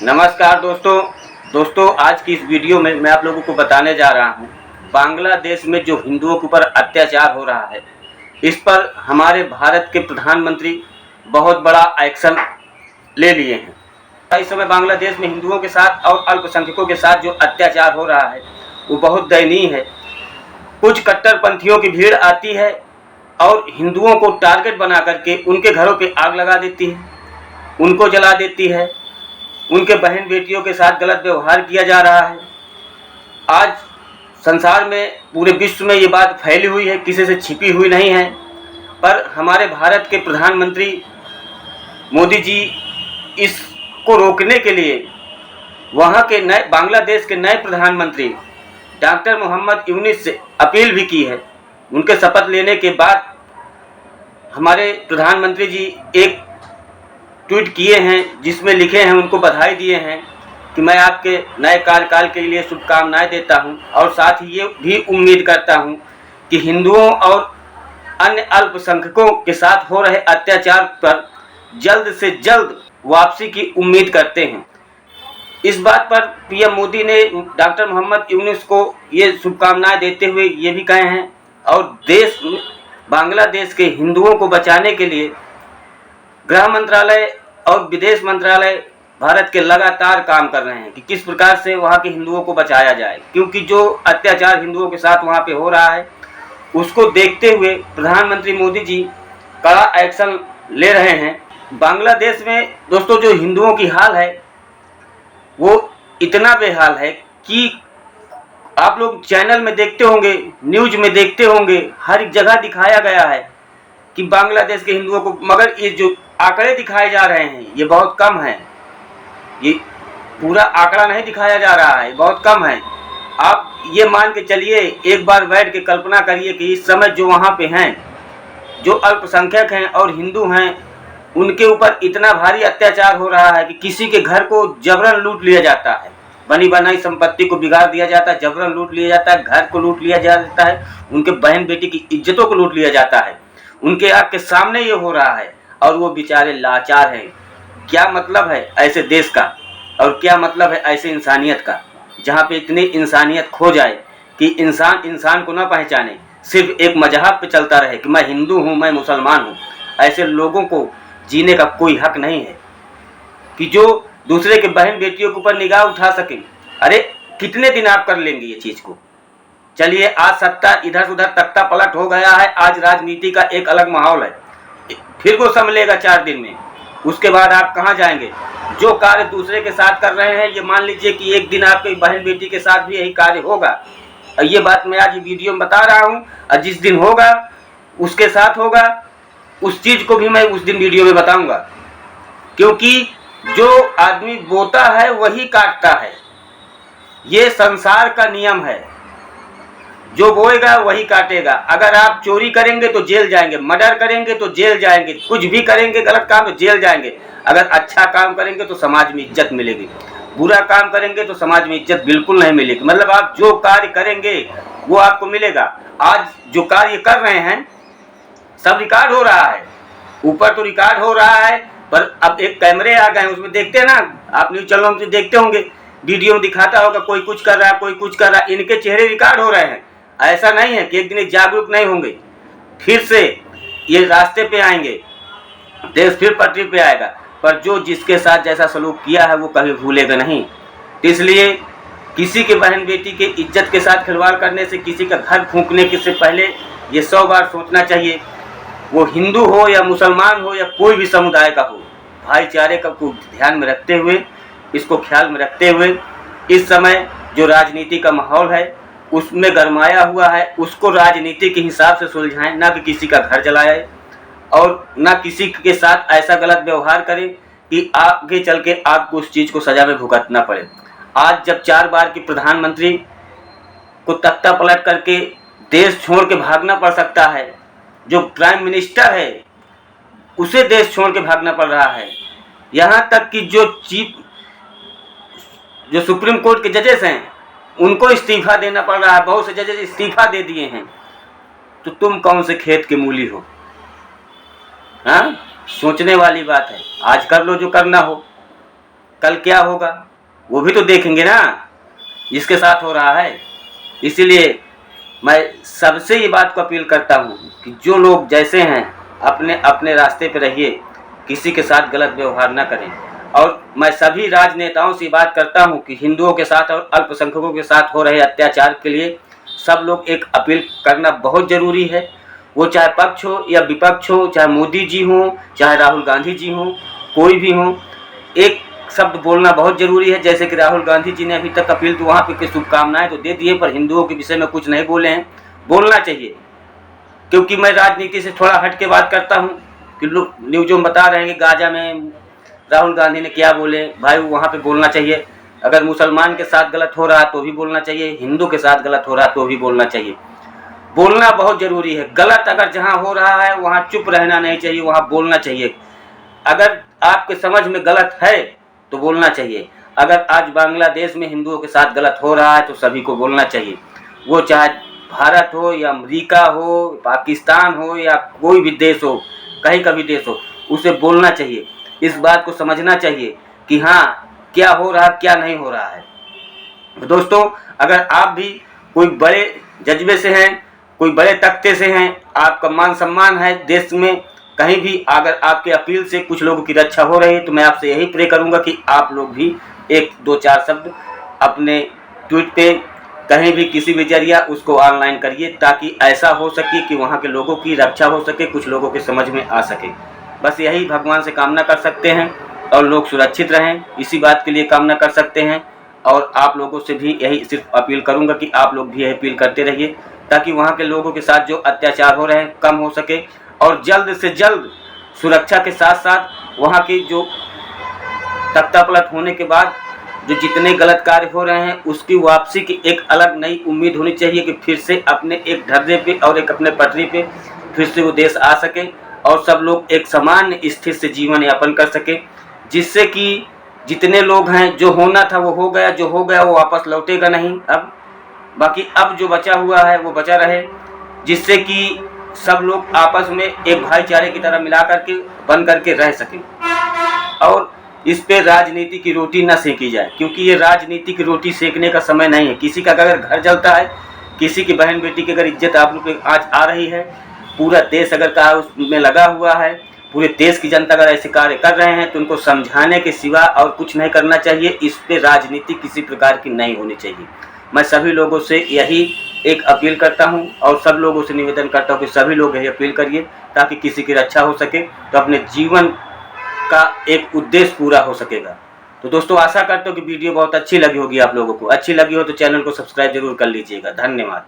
नमस्कार दोस्तों, आज की इस वीडियो में मैं आप लोगों को बताने जा रहा हूं बांग्लादेश में जो हिंदुओं के ऊपर अत्याचार हो रहा है, इस पर हमारे भारत के प्रधानमंत्री बहुत बड़ा एक्शन ले लिए हैं। इस समय बांग्लादेश में हिंदुओं के साथ और अल्पसंख्यकों के साथ जो अत्याचार हो रहा है वो बहुत दयनीय है। कुछ कट्टरपंथियों की भीड़ आती है और हिंदुओं को टारगेट बना करके उनके घरों पे आग लगा देती है, उनको जला देती है, उनके बहन बेटियों के साथ गलत व्यवहार किया जा रहा है। आज संसार में, पूरे विश्व में ये बात फैली हुई है, किसी से छिपी हुई नहीं है। पर हमारे भारत के प्रधानमंत्री मोदी जी इसको रोकने के लिए वहाँ के नए बांग्लादेश के नए प्रधानमंत्री डॉक्टर मोहम्मद यूनुस से अपील भी की है। उनके शपथ लेने के बाद हमारे प्रधानमंत्री जी एक ट्वीट किए हैं जिसमें लिखे हैं, उनको बधाई दिए हैं कि मैं आपके नए कार्यकाल के लिए शुभकामनाएं देता हूं और साथ ही ये भी उम्मीद करता हूं कि हिंदुओं और अन्य अल्पसंख्यकों के साथ हो रहे अत्याचार पर जल्द से जल्द वापसी की उम्मीद करते हैं। इस बात पर पीएम मोदी ने डॉक्टर मोहम्मद यूनुस को ये शुभकामनाएं देते हुए ये भी कहे हैं और बांग्लादेश के हिंदुओं को बचाने के लिए गृह मंत्रालय और विदेश मंत्रालय भारत के लगातार काम कर रहे हैं कि किस प्रकार से वहाँ के हिंदुओं को बचाया जाए, क्योंकि जो अत्याचार हिंदुओं के साथ वहाँ पे हो रहा है उसको देखते हुए प्रधानमंत्री मोदी जी कड़ा एक्शन ले रहे हैं। बांग्लादेश में दोस्तों जो हिंदुओं की हाल है वो इतना बेहाल है कि आप लोग चैनल में देखते होंगे, न्यूज में देखते होंगे, हर एक जगह दिखाया गया है कि बांग्लादेश के हिंदुओं को, मगर ये जो आंकड़े दिखाए जा रहे हैं ये बहुत कम है। ये पूरा आंकड़ा नहीं दिखाया जा रहा है, बहुत कम है। आप ये मान के चलिए, एक बार बैठ के कल्पना करिए कि इस समय जो वहाँ पे हैं, जो अल्पसंख्यक हैं और हिंदू हैं, उनके ऊपर इतना भारी अत्याचार हो रहा है कि किसी के घर को जबरन लूट लिया जाता है, बनी बनाई संपत्ति को बिगाड़ दिया जाता है, जबरन लूट लिया जाता है, घर को लूट लिया जाता है, उनके बहन बेटी की इज्जतों को लूट लिया जाता है। उनके आँख के सामने ये हो रहा है और वो बेचारे लाचार हैं। क्या मतलब है ऐसे देश का और क्या मतलब है ऐसे इंसानियत का, जहाँ पे इतनी इंसानियत खो जाए कि इंसान इंसान को ना पहचाने, सिर्फ एक मजहब पे चलता रहे कि मैं हिंदू हूँ, मैं मुसलमान हूँ। ऐसे लोगों को जीने का कोई हक नहीं है कि जो दूसरे के बहन बेटियों के ऊपर निगाह उठा सके। अरे कितने दिन आप कर लेंगे ये चीज़ को? चलिए, आज सत्ता इधर उधर तख्ता पलट हो गया है, आज राजनीति का एक अलग माहौल है, फिर वो संभलेगा 4 दिन में। उसके बाद आप कहाँ जाएंगे? जो कार्य दूसरे के साथ कर रहे हैं, ये मान लीजिए कि एक दिन आपकी बहन बेटी के साथ भी यही कार्य होगा। और ये बात मैं आज वीडियो में बता रहा हूँ, और जिस दिन होगा उसके साथ होगा, उस चीज़ को भी मैं उस दिन वीडियो में बताऊँगा। क्योंकि जो आदमी बोता है वही काटता है, ये संसार का नियम है। जो बोएगा वही काटेगा। अगर आप चोरी करेंगे तो जेल जाएंगे, मर्डर करेंगे तो जेल जाएंगे, कुछ भी करेंगे गलत काम तो जेल जाएंगे। अगर अच्छा काम करेंगे तो समाज में इज्जत मिलेगी, बुरा काम करेंगे तो समाज में इज्जत बिल्कुल नहीं मिलेगी। मतलब आप जो कार्य करेंगे वो आपको मिलेगा। आज जो कार्य कर रहे हैं सब रिकॉर्ड हो रहा है, ऊपर तो रिकॉर्ड हो रहा है, पर अब एक कैमरे आ गए हैं, उसमें देखते हैं ना, आप न्यूज चैनलों में देखते होंगे, वीडियो में दिखाता होगा कोई कुछ कर रहा है, कोई कुछ कर रहा है, इनके चेहरे रिकॉर्ड हो रहे हैं। ऐसा नहीं है कि एक दिन जागरूक नहीं होंगे, फिर से ये रास्ते पे आएंगे, देश फिर पटरी पे आएगा। पर जो जिसके साथ जैसा सलूक किया है वो कभी भूलेगा नहीं। इसलिए किसी के बहन बेटी के इज्जत के साथ खिलवाड़ करने से, किसी का घर फूंकने के से पहले ये 100 बार सोचना चाहिए। वो हिंदू हो या मुसलमान हो या कोई भी समुदाय का हो, भाईचारे का को ध्यान में रखते हुए, इसको ख्याल में रखते हुए, इस समय जो राजनीति का माहौल है उसमें गरमाया हुआ है, उसको राजनीति के हिसाब से सुलझाएं, ना कि किसी का घर जलाए और ना किसी के साथ ऐसा गलत व्यवहार करें कि आगे चल के आपको उस चीज़ को सजा में भुगतना पड़े। आज जब 4 बार के प्रधानमंत्री को तख्ता पलट करके देश छोड़ के भागना पड़ सकता है, जो प्राइम मिनिस्टर है उसे देश छोड़ के भागना पड़ रहा है, यहाँ तक कि जो सुप्रीम कोर्ट के जजेस हैं उनको इस्तीफा देना पड़ रहा है, बहुत से जजेस इस्तीफा दे दिए हैं। तो तुम कौन से खेत के मूली हो? हाँ, सोचने वाली बात है। आज कर लो जो करना हो। कल क्या होगा वो भी तो देखेंगे ना, जिसके साथ हो रहा है। इसीलिए मैं सबसे ये बात को अपील करता हूँ कि जो लोग जैसे हैं अपने अपने रास्ते पे रहिए, किसी के साथ गलत व्यवहार न करें। और मैं सभी राजनेताओं से बात करता हूँ कि हिंदुओं के साथ और अल्पसंख्यकों के साथ हो रहे अत्याचार के लिए सब लोग एक अपील करना बहुत ज़रूरी है। वो चाहे पक्ष हो या विपक्ष हो, चाहे मोदी जी हों, चाहे राहुल गांधी जी हों, कोई भी हो, एक शब्द बोलना बहुत ज़रूरी है। जैसे कि राहुल गांधी जी ने अभी तक अपील तो वहाँ पे शुभकामनाएं तो दे दिए, पर हिंदुओं के विषय में कुछ नहीं बोले हैं। बोलना चाहिए, क्योंकि मैं राजनीति से थोड़ा हट के बात करता हूँ कि लोग न्यूज़ों में बता रहे हैं कि गाजा में राहुल गांधी ने क्या बोले। भाई वहाँ पे बोलना चाहिए। अगर मुसलमान के साथ गलत हो रहा तो भी बोलना चाहिए, हिंदू के साथ गलत हो रहा तो भी बोलना चाहिए। बोलना बहुत ज़रूरी है। गलत अगर जहाँ हो रहा है वहाँ चुप रहना नहीं चाहिए, वहाँ बोलना चाहिए। अगर आपके समझ में गलत है तो बोलना चाहिए। अगर आज बांग्लादेश में हिंदुओं के साथ गलत हो रहा है तो सभी को बोलना चाहिए। वो चाहे भारत हो या अमेरिका हो, पाकिस्तान हो या कोई भी देश हो, कहीं का भी देश हो, उसे बोलना चाहिए। इस बात को समझना चाहिए कि हाँ क्या हो रहा क्या नहीं हो रहा है। दोस्तों, अगर आप भी कोई बड़े जज्बे से हैं, कोई बड़े तख्ते से हैं, आपका मान सम्मान है देश में, कहीं भी अगर आपके अपील से कुछ लोगों की रक्षा हो रही है तो मैं आपसे यही प्रे करूंगा कि आप लोग भी एक दो चार शब्द अपने ट्वीट पे कहीं भी किसी भी जरिया उसको ऑनलाइन करिए, ताकि ऐसा हो सके कि वहाँ के लोगों की रक्षा हो सके, कुछ लोगों के समझ में आ सके। बस यही भगवान से कामना कर सकते हैं और लोग सुरक्षित रहें, इसी बात के लिए कामना कर सकते हैं। और आप लोगों से भी यही सिर्फ अपील करूंगा कि आप लोग भी यही अपील करते रहिए, ताकि वहाँ के लोगों के साथ जो अत्याचार हो रहे हैं कम हो सके और जल्द से जल्द सुरक्षा के साथ साथ वहाँ की जो तख्तापलट होने के बाद जो जितने गलत कार्य हो रहे हैं उसकी वापसी की एक अलग नई उम्मीद होनी चाहिए कि फिर से अपने एक ढर्रे पे और एक अपने पटरी पे फिर से वो देश आ सके और सब लोग एक समान स्थिति से जीवन यापन कर सके, जिससे कि जितने लोग हैं जो होना था वो हो गया, जो हो गया वो वापस लौटेगा नहीं। अब बाकी अब जो बचा हुआ है वो बचा रहे, जिससे कि सब लोग आपस में एक भाईचारे की तरह मिला करके बन करके रह सकें और इस पे राजनीति की रोटी न सेकी जाए, क्योंकि ये राजनीति की रोटी सेकने का समय नहीं है। किसी का अगर घर जलता है, किसी की बहन बेटी की अगर इज्जत आप लोग पे आज आ रही है, पूरा देश अगर का उसमें लगा हुआ है, पूरे देश की जनता अगर ऐसे कार्य कर रहे हैं तो उनको समझाने के सिवा और कुछ नहीं करना चाहिए। इस पे राजनीति किसी प्रकार की नहीं होनी चाहिए। मैं सभी लोगों से यही एक अपील करता हूं और सब लोगों से निवेदन करता हूं कि सभी लोग यही अपील करिए ताकि किसी की रक्षा हो सके, तो अपने जीवन का एक उद्देश्य पूरा हो सकेगा। तो दोस्तों, आशा करता हूं कि वीडियो बहुत अच्छी लगी होगी। आप लोगों को अच्छी लगी हो तो चैनल को सब्सक्राइब जरूर कर लीजिएगा। धन्यवाद।